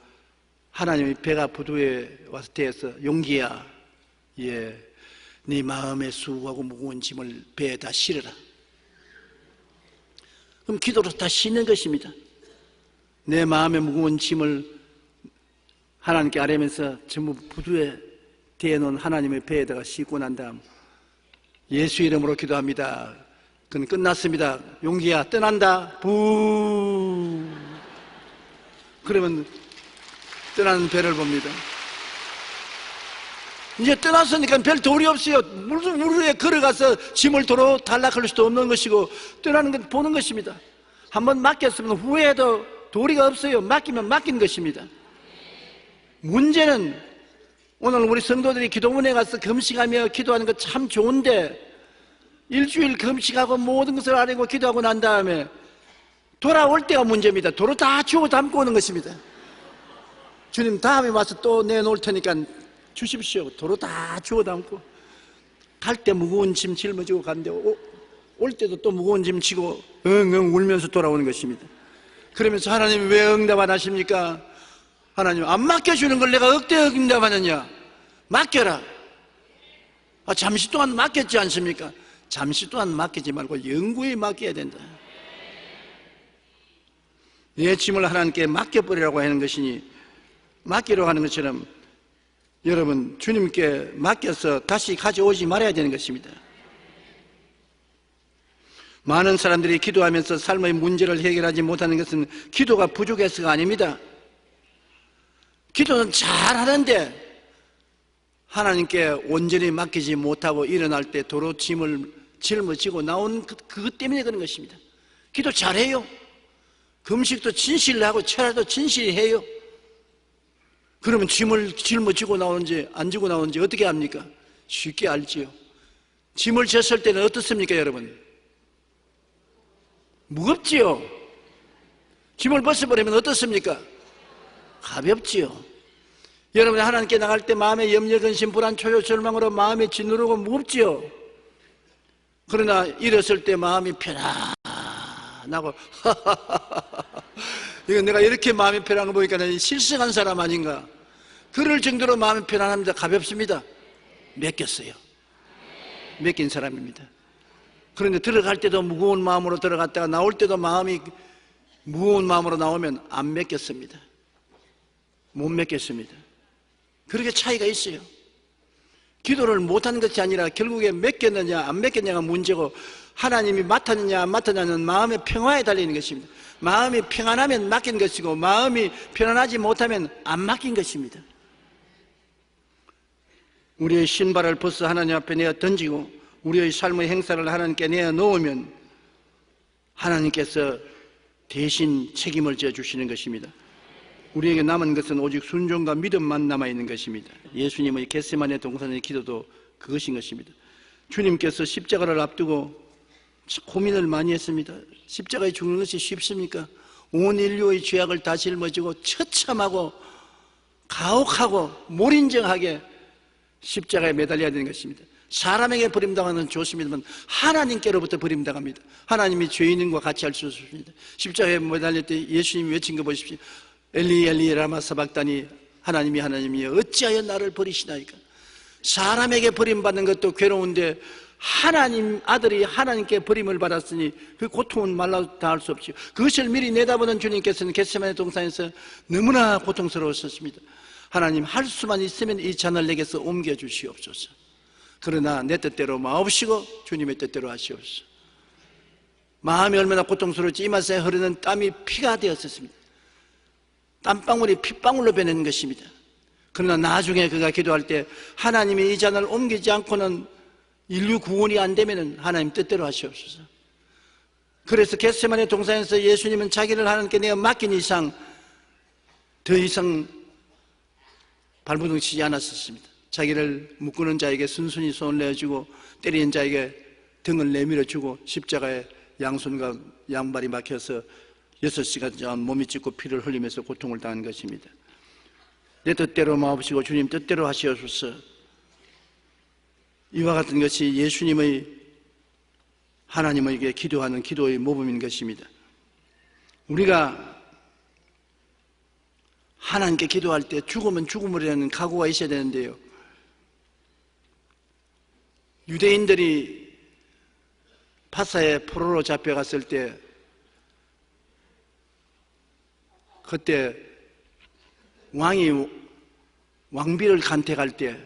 하나님이 배가 부두에 와서 대해서 용기야, 네 마음에 수고하고 무거운 짐을 배에다 실어라. 그럼 기도로 다 싣는 것입니다. 내 마음에 무거운 짐을 하나님께 아뢰면서 전부 부두에 대해놓은 하나님의 배에다가 싣고 난 다음, 예수 이름으로 기도합니다. 그건 끝났습니다. 용기야 떠난다. 부. 그러면 떠나는 배를 봅니다. 이제 떠났으니까 별 도리 없어요. 물 위에 걸어가서 짐을 도로 탈락할 수도 없는 것이고, 떠나는 건 보는 것입니다. 한번 맡겼으면 후회해도 도리가 없어요. 맡기면 맡긴 것입니다. 문제는 오늘 우리 성도들이 기도문에 가서 금식하며 기도하는 거 참 좋은데, 일주일 금식하고 모든 것을 아뢰고 기도하고 난 다음에 돌아올 때가 문제입니다. 도로 다 주워 담고 오는 것입니다. 주님 다음에 와서 또 내놓을 테니까 주십시오. 도로 다 주워 담고, 갈 때 무거운 짐 짊어지고 가는데 올 때도 또 무거운 짐 지고 엉엉 울면서 돌아오는 것입니다. 그러면서 하나님 왜 응답 안 하십니까? 하나님 안 맡겨주는 걸 내가 억대 응답하느냐? 맡겨라. 잠시 동안 맡겼지 않습니까? 잠시 동안 맡기지 말고 영구히 맡겨야 된다. 내 짐을 하나님께 맡겨버리라고 하는 것이니, 맡기라고 하는 것처럼 여러분 주님께 맡겨서 다시 가져오지 말아야 되는 것입니다. 많은 사람들이 기도하면서 삶의 문제를 해결하지 못하는 것은 기도가 부족해서가 아닙니다. 기도는 잘하는데 하나님께 온전히 맡기지 못하고 일어날 때 도로 짐을 짊어지고 나온 그것 때문에 그런 것입니다. 기도 잘해요. 금식도 진실히 하고 철야도 진실히 해요. 그러면 짐을 짊어지고 나오는지 안 지고 나오는지 어떻게 합니까? 쉽게 알지요. 짐을 졌을 때는 어떻습니까, 여러분? 무겁지요. 짐을 벗어버리면 어떻습니까? 가볍지요. 여러분 하나님께 나갈 때 마음에 염려, 근심, 불안, 초조, 절망으로 마음이 짓누르고 무겁지요. 그러나 일었을 때 마음이 편안하고 이거 내가 이렇게 마음이 편한 거 보니까 실성한 사람 아닌가, 그럴 정도로 마음이 편안합니다. 가볍습니다. 맡겼어요. 맡긴 사람입니다. 그런데 들어갈 때도 무거운 마음으로 들어갔다가 나올 때도 마음이 무거운 마음으로 나오면 안 맡겼습니다. 못 맡겼습니다. 그렇게 차이가 있어요. 기도를 못하는 것이 아니라 결국에 맡겼느냐 안 맡겼느냐가 문제고, 하나님이 맡았느냐 안 맡았느냐는 마음의 평화에 달리는 것입니다. 마음이 평안하면 맡긴 것이고, 마음이 편안하지 못하면 안 맡긴 것입니다. 우리의 신발을 벗어 하나님 앞에 내어 던지고 우리의 삶의 행사를 하나님께 내어 놓으면 하나님께서 대신 책임을 져 주시는 것입니다. 우리에게 남은 것은 오직 순종과 믿음만 남아있는 것입니다. 예수님의 겟세마네 동산의 기도도 그것인 것입니다. 주님께서 십자가를 앞두고 고민을 많이 했습니다. 십자가에 죽는 것이 쉽습니까? 온 인류의 죄악을 다 짊어지고 처참하고 가혹하고 몰인정하게 십자가에 매달려야 되는 것입니다. 사람에게 버림당하는 좋습니다만 하나님께로부터 버림당합니다. 하나님이 죄인과 같이 할 수 없습니다. 십자가에 매달릴 때 예수님이 외친 거 보십시오. 엘리 엘리 라마 사박다니, 하나님이 어찌하여 나를 버리시나이까. 사람에게 버림받는 것도 괴로운데 하나님 아들이 하나님께 버림을 받았으니 그 고통은 말로 다 할 수 없지요. 그것을 미리 내다보는 주님께서는 겟세마네 동산에서 너무나 고통스러웠습니다. 하나님, 할 수만 있으면 이 잔을 내게서 옮겨 주시옵소서. 그러나 내 뜻대로 마옵시고 주님의 뜻대로 하시옵소서. 마음이 얼마나 고통스러울지 이마에 흐르는 땀이 피가 되었었습니다. 땀방울이 핏방울로 변하는 것입니다. 그러나 나중에 그가 기도할 때 하나님이 이 잔을 옮기지 않고는 인류 구원이 안 되면 하나님 뜻대로 하시옵소서. 그래서 겟세마네 동산에서 예수님은 자기를 하나님께 내가 맡긴 이상 더 이상 발버둥 치지 않았었습니다. 자기를 묶는 자에게 순순히 손을 내어주고 때리는 자에게 등을 내밀어주고 십자가에 양손과 양발이 막혀서 6시간 동안 몸이 찢고 피를 흘리면서 고통을 당한 것입니다. 내 뜻대로 마옵시고 주님 뜻대로 하시옵소서. 이와 같은 것이 예수님의 하나님에게 기도하는 기도의 모범인 것입니다. 우리가 하나님께 기도할 때 죽으면 죽음이라는 각오가 있어야 되는데요, 유대인들이 파사에 포로로 잡혀갔을 때 그때 왕이 왕비를 간택할 때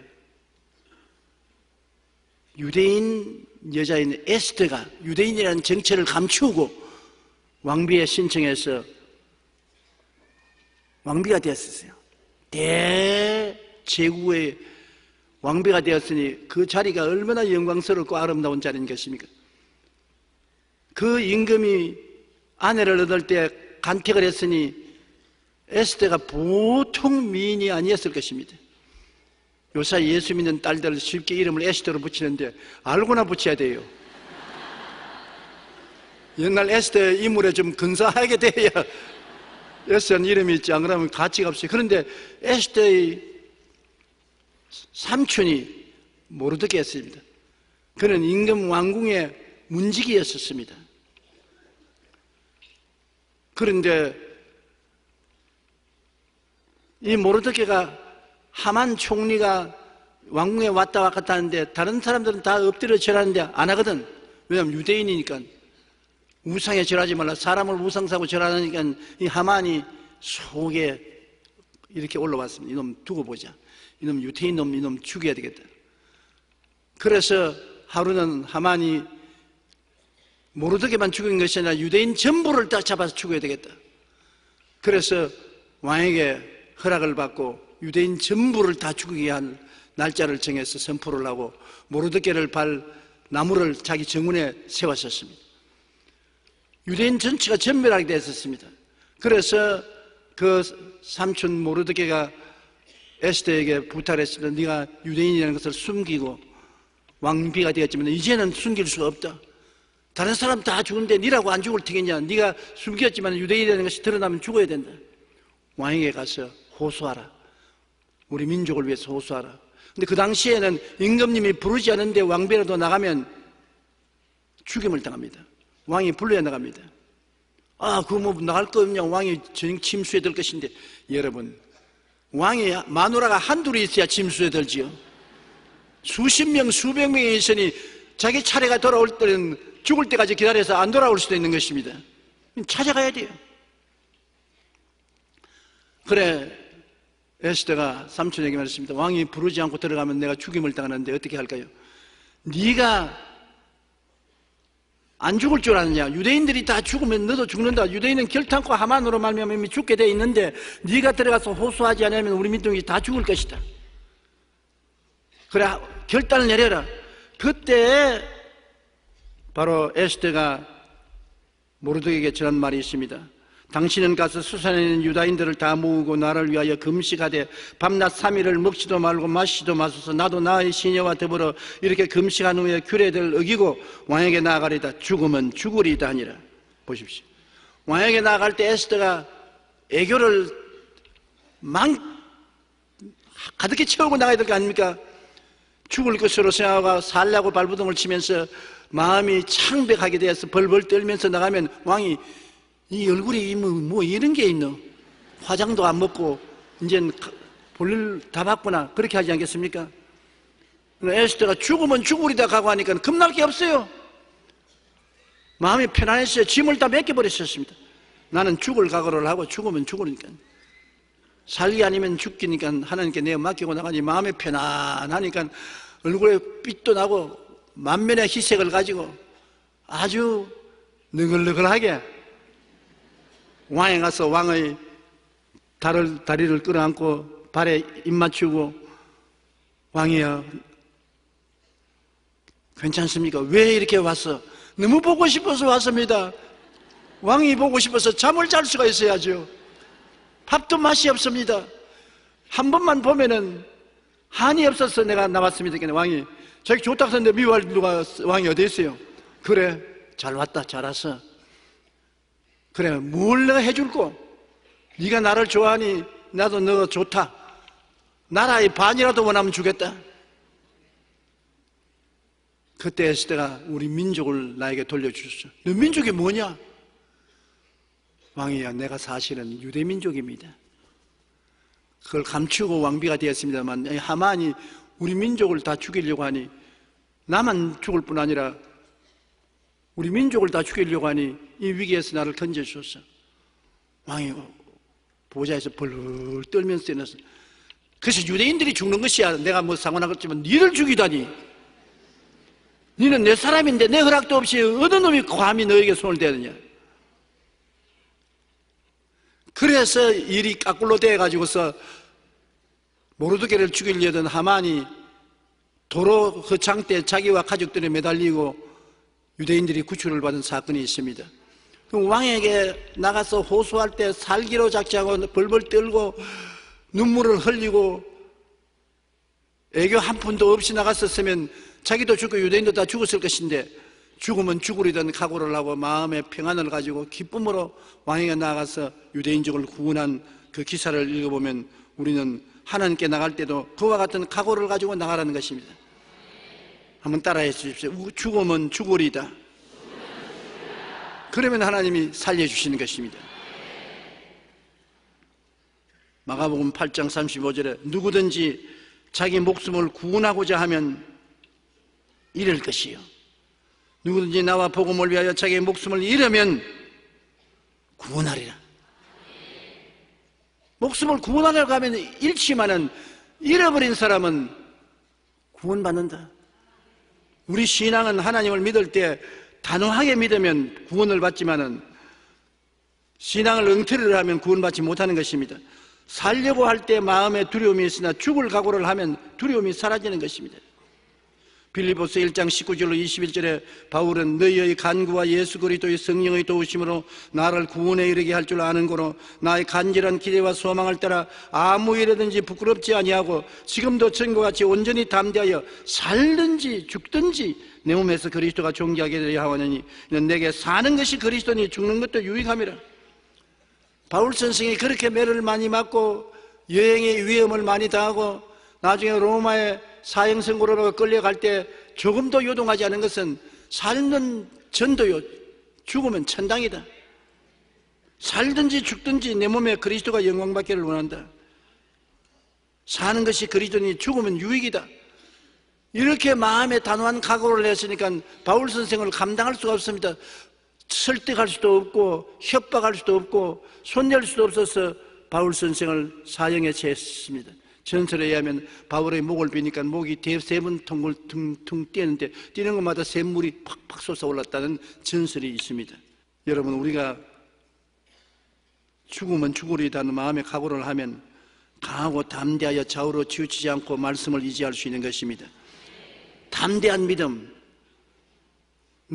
유대인 여자인 에스더가 유대인이라는 정체를 감추고 왕비에 신청해서 왕비가 되었어요. 대제국의 왕비가 되었으니 그 자리가 얼마나 영광스럽고 아름다운 자리인 것입니까? 그 임금이 아내를 얻을 때 간택을 했으니 에스더가 보통 미인이 아니었을 것입니다. 요새 예수 믿는 딸들 쉽게 이름을 에스더로 붙이는데 알고나 붙여야 돼요. 옛날 에스더 인물에 좀 근사하게 돼야 에스더는 이름이 있지, 안 그러면 가치가 없어요. 그런데 에스더의 삼촌이 모르드게였습니다. 그는 임금 왕궁의 문지기였었습니다. 그런데 이 모르드게가 하만 총리가 왕궁에 왔다 갔다 하는데 다른 사람들은 다 엎드려 절하는데 안 하거든. 왜냐하면 유대인이니까. 우상에 절하지 말라. 사람을 우상 사고 절하니까 이 하만이 속에 이렇게 올라왔습니다. 이놈 두고 보자. 이놈 유대인 놈, 이놈 죽여야 되겠다. 그래서 하루는 하만이 모르드게만 죽인 것이 아니라 유대인 전부를 딱 잡아서 죽여야 되겠다. 그래서 왕에게 허락을 받고 유대인 전부를 다 죽이게 할 날짜를 정해서 선포를 하고 모르드게를 나무를 자기 정원에 세웠었습니다. 유대인 전체가 전멸하게 됐었습니다. 그래서 그 삼촌 모르드게가 에스더에게 부탁을 했습니다. 네가 유대인이라는 것을 숨기고 왕비가 되었지만 이제는 숨길 수가 없다. 다른 사람 다 죽는데 네라고 안 죽을 테겠냐. 네가 숨겼지만 유대인이라는 것이 드러나면 죽어야 된다. 왕에게 가서 호소하라. 우리 민족을 위해서 호소하라. 근데 그 당시에는 임금님이 부르지 않은데 왕비라도 나가면 죽임을 당합니다. 왕이 불러야 나갑니다. 그거 뭐 나갈 거 없냐. 왕이 침수에 들 것인데. 여러분, 왕이 마누라가 한둘이 있어야 침수에 들지요. 수십 명, 수백 명이 있으니 자기 차례가 돌아올 때는 죽을 때까지 기다려서 안 돌아올 수도 있는 것입니다. 찾아가야 돼요. 그래, 에스더가 삼촌에게 말했습니다. 왕이 부르지 않고 들어가면 내가 죽임을 당하는데 어떻게 할까요? 네가 안 죽을 줄 아느냐? 유대인들이 다 죽으면 너도 죽는다. 유대인은 결탄코 하만으로 말미암아 이미 죽게 돼 있는데 네가 들어가서 호소하지 않으면 우리 민족이 다 죽을 것이다. 그래, 결단을 내려라. 그때 바로 에스더가 모르드게에게 전한 말이 있습니다. 당신은 가서 수산에 있는 유다인들을 다 모으고 나를 위하여 금식하되 밤낮 3일을 먹지도 말고 마시지도 마소서. 나도 나의 시녀와 더불어 이렇게 금식한 후에 규례를 어기고 왕에게 나아가리다. 죽으면 죽으리다 하니라. 보십시오. 왕에게 나아갈 때 에스더가 애교를 가득히 채우고 나가야 될 거 아닙니까? 죽을 것으로 생각하고 살라고 발부동을 치면서 마음이 창백하게 되어서 벌벌 떨면서 나가면 왕이 이 얼굴이 뭐 이런 게 있노? 화장도 안 먹고 이젠 볼일 다 봤구나. 그렇게 하지 않겠습니까? 에스더가 죽으면 죽으리다 가고 하니까 겁날 게 없어요. 마음이 편안했어요. 짐을 다 맡겨버렸었습니다. 나는 죽을 각오를 하고 죽으면 죽으니까 살기 아니면 죽기니까 하나님께 내어 맡기고 나가니 마음이 편안하니까 얼굴에 빛도 나고 만면의 희색을 가지고 아주 너글너글하게 왕에 가서 왕의 다리를 끌어안고 발에 입 맞추고 왕이여 괜찮습니까? 왜 이렇게 왔어? 너무 보고 싶어서 왔습니다. 왕이 보고 싶어서 잠을 잘 수가 있어야죠. 밥도 맛이 없습니다. 한 번만 보면은 한이 없어서 내가 나왔습니다. 왕이 저기 좋다고 했는데 미워할 누가 왕이 어디 있어요? 그래 잘 왔다 잘 왔어. 그래 뭘 내가 해줄꼬? 네가 나를 좋아하니 나도 너 좋다. 나라의 반이라도 원하면 주겠다. 그때 에스더가 우리 민족을 나에게 돌려주셨어. 너 민족이 뭐냐? 왕이야 내가 사실은 유대민족입니다. 그걸 감추고 왕비가 되었습니다만 하만이 우리 민족을 다 죽이려고 하니 나만 죽을 뿐 아니라 우리 민족을 다 죽이려고 하니 이 위기에서 나를 건져주셨어. 왕이 보좌에서 벌벌 떨면서 일어났어. 그래서 유대인들이 죽는 것이야. 내가 뭐 상관하겠지만 니를 죽이다니. 니는 내 사람인데 내 허락도 없이 어느 놈이 감히 너에게 손을 대느냐. 그래서 일이 까꿀로 돼가지고서 모르드게를 죽이려던 하만이 도로 허창 때 자기와 가족들이 매달리고 유대인들이 구출을 받은 사건이 있습니다. 왕에게 나가서 호소할 때 살기로 작정하고 벌벌 떨고 눈물을 흘리고 애교 한 푼도 없이 나갔었으면 자기도 죽고 유대인도 다 죽었을 것인데 죽으면 죽으리던 각오를 하고 마음의 평안을 가지고 기쁨으로 왕에게 나가서 유대인족을 구원한 그 기사를 읽어보면 우리는 하나님께 나갈 때도 그와 같은 각오를 가지고 나가라는 것입니다. 한번 따라해 주십시오. 죽으면 죽으리다. 그러면 하나님이 살려주시는 것입니다. 마가복음 8장 35절에 누구든지 자기 목숨을 구원하고자 하면 잃을 것이요 누구든지 나와 복음을 위하여 자기의 목숨을 잃으면 구원하리라. 목숨을 구원하려고 하면 잃지만은 잃어버린 사람은 구원받는다. 우리 신앙은 하나님을 믿을 때 단호하게 믿으면 구원을 받지만은 신앙을 엉터리를 하면 구원받지 못하는 것입니다. 살려고 할 때 마음에 두려움이 있으나 죽을 각오를 하면 두려움이 사라지는 것입니다. 빌립보서 1장 19절로 21절에 바울은 너희의 간구와 예수 그리스도의 성령의 도우심으로 나를 구원에 이르게 할 줄 아는 거로 나의 간절한 기대와 소망을 따라 아무 일이든지 부끄럽지 아니하고 지금도 전과 같이 온전히 담대하여 살든지 죽든지 내 몸에서 그리스도가 존귀하게 되려 하오니 내게 사는 것이 그리스도니 죽는 것도 유익함이라. 바울 선생이 그렇게 매를 많이 맞고 여행의 위험을 많이 당하고 나중에 로마에 사형선고로 끌려갈 때 조금도 요동하지 않은 것은 살는 전도요 죽으면 천당이다. 살든지 죽든지 내 몸에 그리스도가 영광받기를 원한다. 사는 것이 그리스도니 죽으면 유익이다. 이렇게 마음에 단호한 각오를 했으니까 바울 선생을 감당할 수가 없습니다. 설득할 수도 없고 협박할 수도 없고 손댈 수도 없어서 바울 선생을 사형에 처했습니다. 전설에 의하면 바울의 목을 비니까 목이 대세번 퉁퉁 뛰는데 뛰는 것마다 샘물이 팍팍 솟아올랐다는 전설이 있습니다. 여러분 우리가 죽으면 죽으리다는 마음의 각오를 하면 강하고 담대하여 좌우로 치우치지 않고 말씀을 의지할 수 있는 것입니다. 담대한 믿음,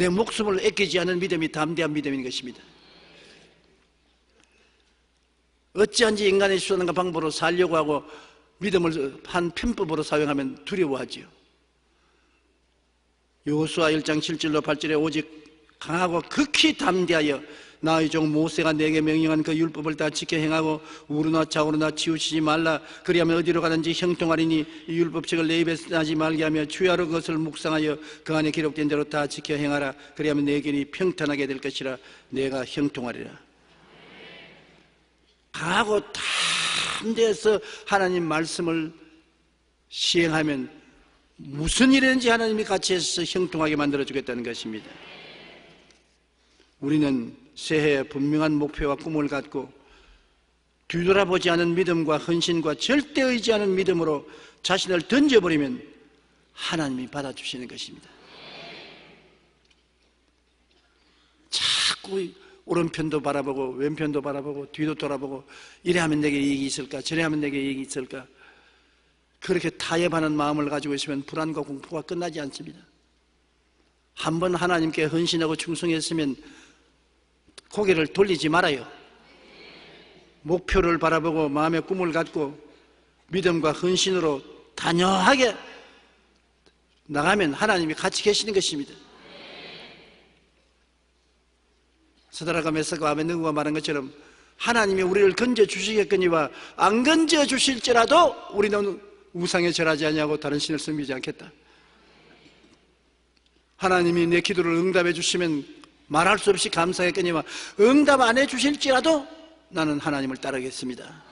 내 목숨을 아끼지 않은 믿음이 담대한 믿음인 것입니다. 어찌한지 인간의 수단과 방법으로 살려고 하고 믿음을 한 편법으로 사용하면 두려워하지요. 여호수아 1장 7절로 8절에 오직 강하고 극히 담대하여 나의 종 모세가 내게 명령한 그 율법을 다 지켜 행하고 우르나 좌우르나 치우치지 말라. 그리하면 어디로 가든지 형통하리니 이 율법책을 내 입에 나지 말게 하며 주야로 그것을 묵상하여 그 안에 기록된 대로 다 지켜 행하라. 그리하면 내 길이 평탄하게 될 것이라. 내가 형통하리라. 강하고 담대해서 하나님 말씀을 시행하면 무슨 일이든지 하나님이 같이 해서 형통하게 만들어 주겠다는 것입니다. 우리는 새해에 분명한 목표와 꿈을 갖고 뒤돌아보지 않은 믿음과 헌신과 절대 의지하는 믿음으로 자신을 던져버리면 하나님이 받아주시는 것입니다. 자꾸 오른편도 바라보고 왼편도 바라보고 뒤도 돌아보고 이래 하면 내게 이익이 있을까 저래 하면 내게 이익이 있을까 그렇게 타협하는 마음을 가지고 있으면 불안과 공포가 끝나지 않습니다. 한번 하나님께 헌신하고 충성했으면 고개를 돌리지 말아요. 목표를 바라보고 마음의 꿈을 갖고 믿음과 헌신으로 단호하게 나가면 하나님이 같이 계시는 것입니다. 스드락과 메삭과 아벳느고가 말한 것처럼 하나님이 우리를 건져 주시겠거니와 안 건져 주실지라도 우리는 우상에 절하지 아니하고 다른 신을 섬기지 않겠다. 하나님이 내 기도를 응답해 주시면 말할 수 없이 감사했거니와 응답 안 해 주실지라도 나는 하나님을 따르겠습니다.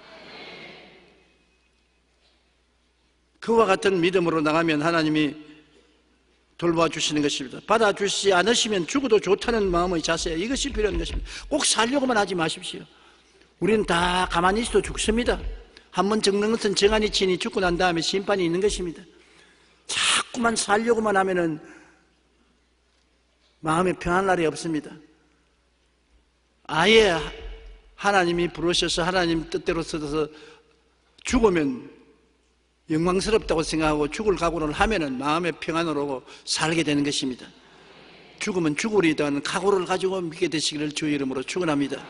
그와 같은 믿음으로 나가면 하나님이 돌봐주시는 것입니다. 받아주시지 않으시면 죽어도 좋다는 마음의 자세, 이것이 필요한 것입니다. 꼭 살려고만 하지 마십시오. 우리는 다 가만히 있어도 죽습니다. 한번 적는 것은 정한이 치니 죽고 난 다음에 심판이 있는 것입니다. 자꾸만 살려고만 하면은 마음에 평안한 날이 없습니다. 아예 하나님이 부르셔서 하나님 뜻대로 써서 죽으면 영광스럽다고 생각하고 죽을 각오를 하면은 마음의 평안으로 오고 살게 되는 것입니다. 죽으면 죽으리다는 각오를 가지고 믿게 되시기를 주의 이름으로 축원합니다.